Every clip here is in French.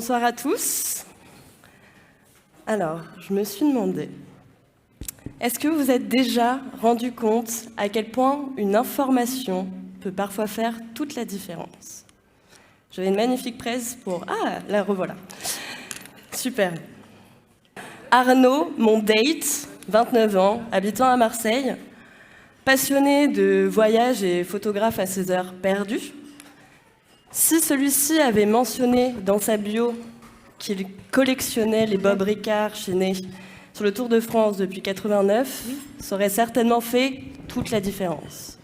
Bonsoir à tous. Alors, je me suis demandé, est-ce que vous êtes déjà rendu compte à quel point une information peut parfois faire toute la différence? J'avais une magnifique presse pour... Ah, la revoilà. Super. Arnaud, mon date, 29 ans, habitant à Marseille, passionné de voyage et photographe à ses heures perdues. Si celui-ci avait mentionné dans sa bio qu'il collectionnait les Bob Ricard chaînés sur le Tour de France depuis 89, ça aurait certainement fait toute la différence.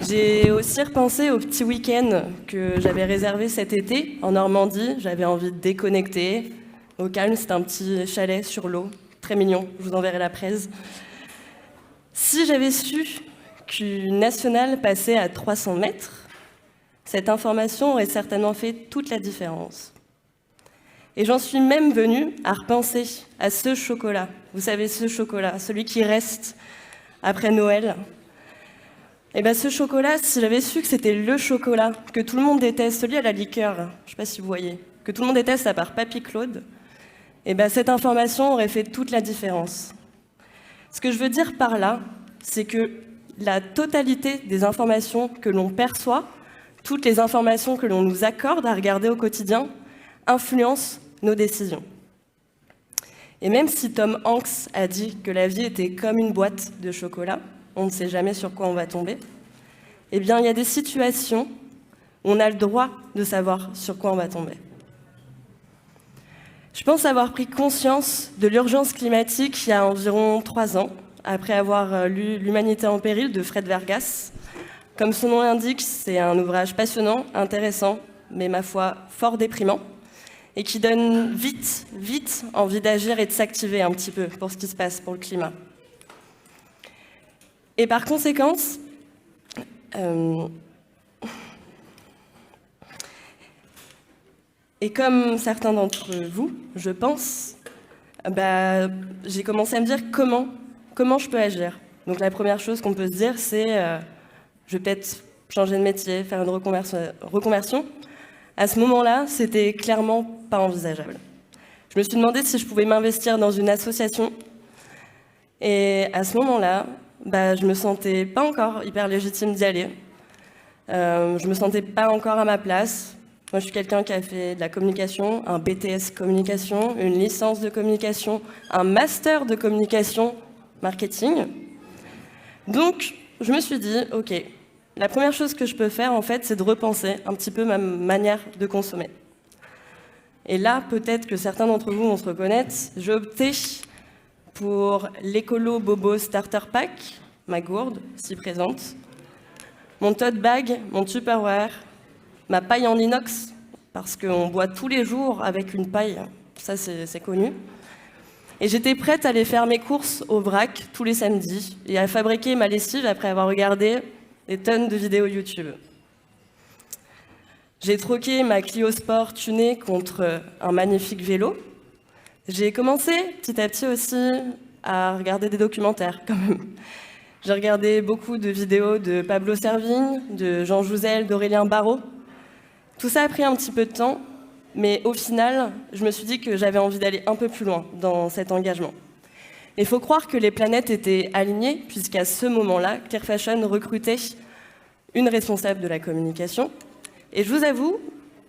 J'ai aussi repensé au petit week-end que j'avais réservé cet été en Normandie. J'avais envie de déconnecter. Au calme, c'était un petit chalet sur l'eau, très mignon, je vous enverrai la presse. Si j'avais su qu'une nationale passait à 300 mètres, cette information aurait certainement fait toute la différence. Et j'en suis même venue à repenser à ce chocolat. Vous savez, ce chocolat, celui qui reste après Noël. Et bien ce chocolat, si j'avais su que c'était le chocolat que tout le monde déteste, celui à la liqueur, je ne sais pas si vous voyez, que tout le monde déteste à part Papy Claude, et bien cette information aurait fait toute la différence. Ce que je veux dire par là, c'est que la totalité des informations que l'on perçoit, toutes les informations que l'on nous accorde à regarder au quotidien, influencent nos décisions. Et même si Tom Hanks a dit que la vie était comme une boîte de chocolat, on ne sait jamais sur quoi on va tomber, eh bien il y a des situations où on a le droit de savoir sur quoi on va tomber. Je pense avoir pris conscience de l'urgence climatique il y a environ 3 ans, après avoir lu L'Humanité en péril de Fred Vargas. Comme son nom l'indique, c'est un ouvrage passionnant, intéressant, mais ma foi fort déprimant, et qui donne vite envie d'agir et de s'activer un petit peu pour ce qui se passe pour le climat. Et par conséquent, et comme certains d'entre vous, je pense, j'ai commencé à me dire comment je peux agir. Donc la première chose qu'on peut se dire, c'est je vais peut-être changer de métier, faire une reconversion. À ce moment-là, c'était clairement pas envisageable. Je me suis demandé si je pouvais m'investir dans une association. Et à ce moment-là, je me sentais pas encore hyper légitime d'y aller. Je me sentais pas encore à ma place. Moi, je suis quelqu'un qui a fait de la communication, un BTS communication, une licence de communication, un master de communication marketing. Donc, je me suis dit, OK, la première chose que je peux faire, en fait, c'est de repenser un petit peu ma manière de consommer. Et là, peut-être que certains d'entre vous vont se reconnaître, j'ai opté pour l'écolo Bobo Starter Pack, ma gourde, si présente, mon tote bag, mon Tupperware, ma paille en inox, parce qu'on boit tous les jours avec une paille, ça c'est connu. Et j'étais prête à aller faire mes courses au vrac tous les samedis et à fabriquer ma lessive après avoir regardé des tonnes de vidéos YouTube. J'ai troqué ma Clio Sport tunée contre un magnifique vélo. J'ai commencé petit à petit aussi à regarder des documentaires quand même. J'ai regardé beaucoup de vidéos de Pablo Servigne, de Jean Jouzel, d'Aurélien Barraud. Tout ça a pris un petit peu de temps, mais au final, je me suis dit que j'avais envie d'aller un peu plus loin dans cet engagement. Il faut croire que les planètes étaient alignées, puisqu'à ce moment-là, Clear Fashion recrutait une responsable de la communication. Et je vous avoue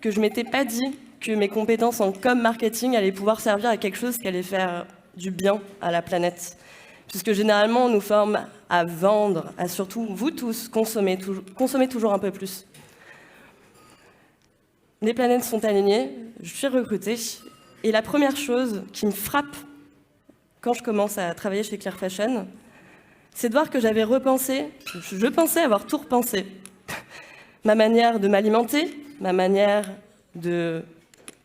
que je ne m'étais pas dit que mes compétences en com-marketing allaient pouvoir servir à quelque chose qui allait faire du bien à la planète. Puisque généralement, on nous forme à vendre, à surtout, vous tous, consommer toujours un peu plus. Les planètes sont alignées, je suis recrutée, et la première chose qui me frappe quand je commence à travailler chez Clear Fashion, c'est de voir que j'avais repensé, je pensais avoir tout repensé. Ma manière de m'alimenter, ma manière de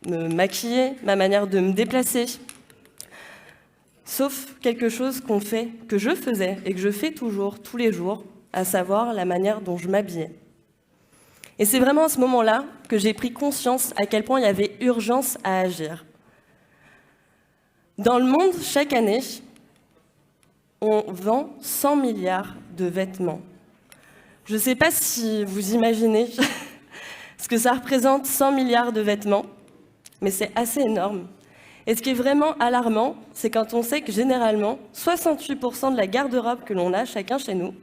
me maquiller, ma manière de me déplacer. Sauf quelque chose que je faisais et que je fais toujours, tous les jours, à savoir la manière dont je m'habillais. Et c'est vraiment à ce moment-là que j'ai pris conscience à quel point il y avait urgence à agir. Dans le monde, chaque année, on vend 100 milliards de vêtements. Je ne sais pas si vous imaginez ce que ça représente 100 milliards de vêtements. mais c'est assez énorme. Et ce qui est vraiment alarmant, c'est quand on sait que généralement, 68% de la garde-robe que l'on a chacun chez nous,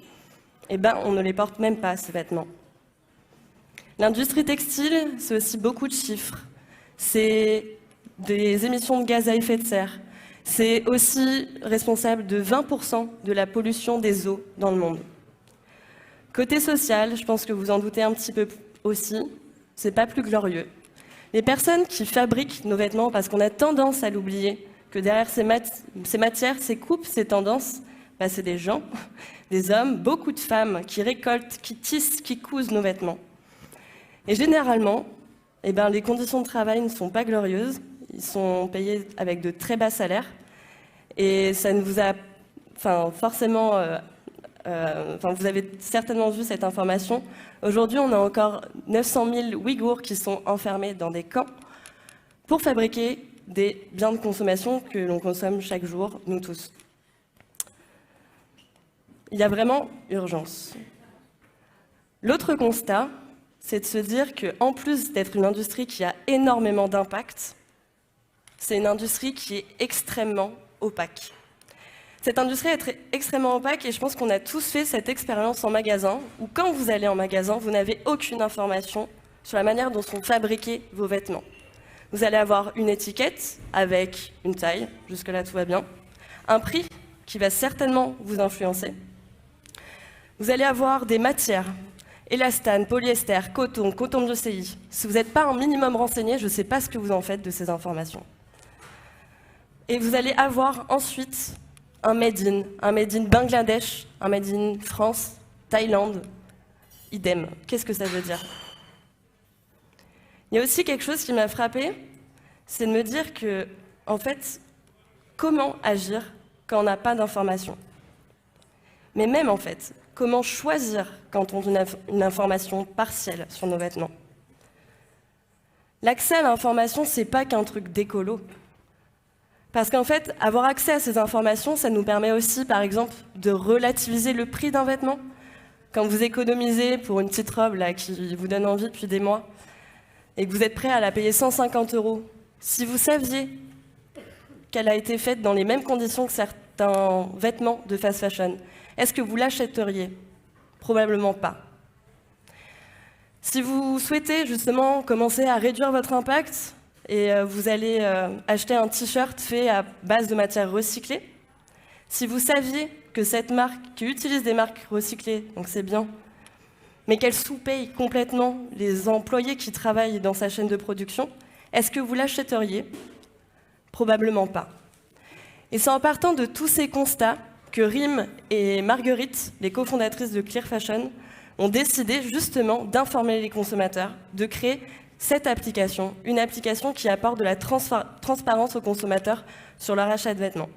eh ben, on ne les porte même pas, ces vêtements. L'industrie textile, c'est aussi beaucoup de chiffres. C'est des émissions de gaz à effet de serre. C'est aussi responsable de 20% de la pollution des eaux dans le monde. Côté social, je pense que vous en doutez un petit peu aussi, c'est pas plus glorieux. Les personnes qui fabriquent nos vêtements, parce qu'on a tendance à l'oublier, que derrière ces matières, ces coupes, ces tendances, bah, c'est des gens, des hommes, beaucoup de femmes qui récoltent, qui tissent, qui cousent nos vêtements. Et généralement, eh ben, les conditions de travail ne sont pas glorieuses, ils sont payés avec de très bas salaires, et ça ne vous a forcément... vous avez certainement vu cette information. Aujourd'hui, on a encore 900 000 Ouïghours qui sont enfermés dans des camps pour fabriquer des biens de consommation que l'on consomme chaque jour, nous tous. Il y a vraiment urgence. L'autre constat, c'est de se dire qu'en plus d'être une industrie qui a énormément d'impact, c'est une industrie qui est extrêmement opaque. Cette industrie est extrêmement opaque et je pense qu'on a tous fait cette expérience en magasin où quand vous allez en magasin, vous n'avez aucune information sur la manière dont sont fabriqués vos vêtements. Vous allez avoir une étiquette avec une taille, jusque-là tout va bien, un prix qui va certainement vous influencer. Vous allez avoir des matières, élastane, polyester, coton, coton de CI. Si vous n'êtes pas un minimum renseigné, je ne sais pas ce que vous en faites de ces informations. Et vous allez avoir ensuite un made in Bangladesh, un made in France, Thaïlande, idem. Qu'est-ce que ça veut dire? Il y a aussi quelque chose qui m'a frappée, c'est de me dire que, en fait, comment agir quand on n'a pas d'information? Mais même, en fait, comment choisir quand on a une information partielle sur nos vêtements? L'accès à l'information, c'est pas qu'un truc d'écolo. Parce qu'en fait, avoir accès à ces informations, ça nous permet aussi, par exemple, de relativiser le prix d'un vêtement. Quand vous économisez pour une petite robe là, qui vous donne envie depuis des mois, et que vous êtes prêt à la payer 150 €, si vous saviez qu'elle a été faite dans les mêmes conditions que certains vêtements de fast fashion, est-ce que vous l'achèteriez? Probablement pas. Si vous souhaitez justement commencer à réduire votre impact, et vous allez acheter un t-shirt fait à base de matières recyclées. Si vous saviez que cette marque, qui utilise des marques recyclées, donc c'est bien, mais qu'elle sous-paye complètement les employés qui travaillent dans sa chaîne de production, est-ce que vous l'achèteriez? Probablement pas. Et c'est en partant de tous ces constats que Rim et Marguerite, les cofondatrices de Clear Fashion, ont décidé justement d'informer les consommateurs, de créer cette application, une application qui apporte de la transparence aux consommateurs sur leur achat de vêtements.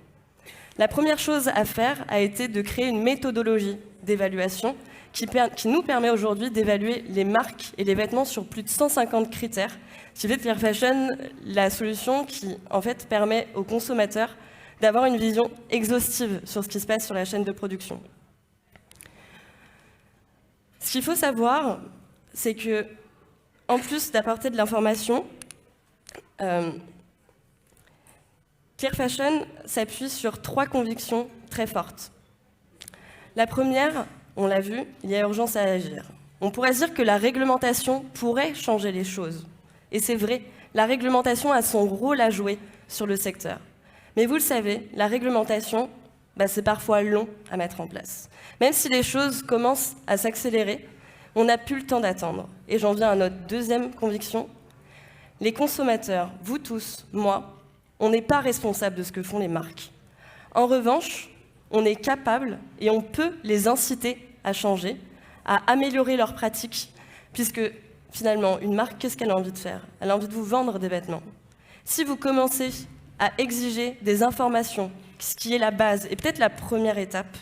La première chose à faire a été de créer une méthodologie d'évaluation qui nous permet aujourd'hui d'évaluer les marques et les vêtements sur plus de 150 critères. Ce qui fait Clear Fashion, la solution qui en fait permet aux consommateurs d'avoir une vision exhaustive sur ce qui se passe sur la chaîne de production. Ce qu'il faut savoir, c'est que en plus d'apporter de l'information, Clear Fashion s'appuie sur 3 convictions très fortes. La première, on l'a vu, il y a urgence à agir. On pourrait se dire que la réglementation pourrait changer les choses. Et c'est vrai, la réglementation a son rôle à jouer sur le secteur. Mais vous le savez, la réglementation, c'est parfois long à mettre en place. Même si les choses commencent à s'accélérer, on n'a plus le temps d'attendre. Et j'en viens à notre deuxième conviction. Les consommateurs, vous tous, moi, on n'est pas responsable de ce que font les marques. En revanche, on est capable et on peut les inciter à changer, à améliorer leurs pratiques, puisque finalement, une marque, qu'est-ce qu'elle a envie de faire? Elle a envie de vous vendre des vêtements. Si vous commencez à exiger des informations, ce qui est la base et peut-être la première étape,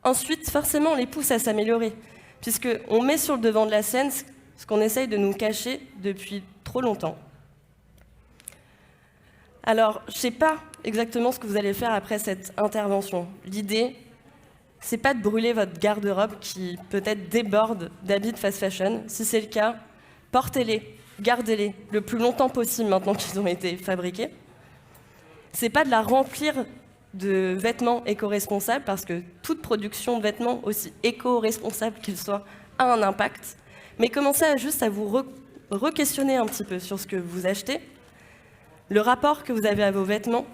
ensuite, forcément, on les pousse à s'améliorer, puisqu'on met sur le devant de la scène ce qu'on essaye de nous cacher depuis trop longtemps. Alors, je ne sais pas exactement ce que vous allez faire après cette intervention. L'idée, c'est pas de brûler votre garde-robe qui peut-être déborde d'habits de fast fashion. Si c'est le cas, portez-les gardez-les le plus longtemps possible maintenant qu'ils ont été fabriqués. C'est pas de la remplir de vêtements éco-responsables, parce que toute production de vêtements, aussi éco-responsable qu'il soit, a un impact. Mais commencez juste à vous re-questionner un petit peu sur ce que vous achetez, le rapport que vous avez à vos vêtements.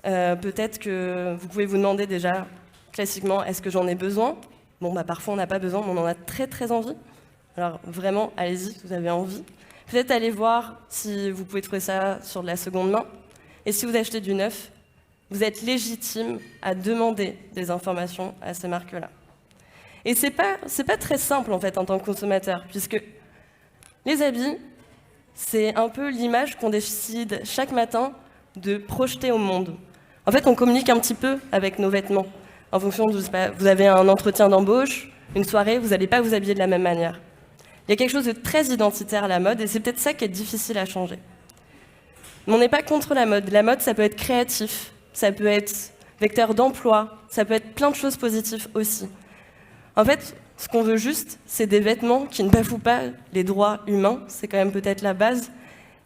Peut-être que vous pouvez vous demander déjà, classiquement, est-ce que j'en ai besoin? Bon, parfois on n'a pas besoin, mais on en a très très envie. Alors vraiment, allez-y, si vous avez envie. Peut-être aller voir si vous pouvez trouver ça sur de la seconde main. Et si vous achetez du neuf, vous êtes légitime à demander des informations à ces marques-là. Et c'est pas très simple en fait en tant que consommateur, puisque les habits, c'est un peu l'image qu'on décide chaque matin de projeter au monde. En fait, on communique un petit peu avec nos vêtements. En fonction de, vous avez un entretien d'embauche, une soirée, vous n'allez pas vous habiller de la même manière. Il y a quelque chose de très identitaire à la mode, et c'est peut-être ça qui est difficile à changer. Mais on n'est pas contre la mode. La mode, ça peut être créatif, ça peut être vecteur d'emploi, ça peut être plein de choses positives aussi. En fait, ce qu'on veut juste, c'est des vêtements qui ne bafouent pas les droits humains, c'est quand même peut-être la base,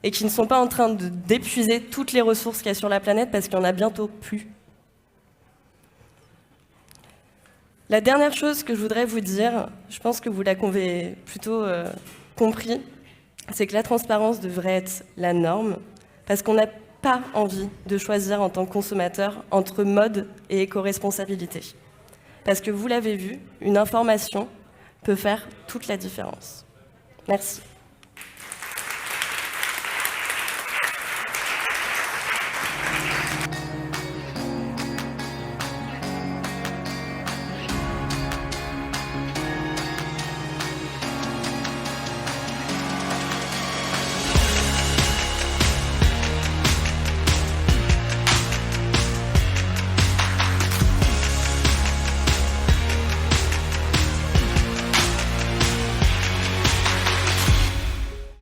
et qui ne sont pas en train d'épuiser toutes les ressources qu'il y a sur la planète, parce qu'il n'y en a bientôt plus. La dernière chose que je voudrais vous dire, je pense que vous l'avez plutôt compris, c'est que la transparence devrait être la norme, parce qu'on n'a pas envie de choisir en tant que consommateur entre mode et éco-responsabilité. Parce que vous l'avez vu, une information peut faire toute la différence. Merci.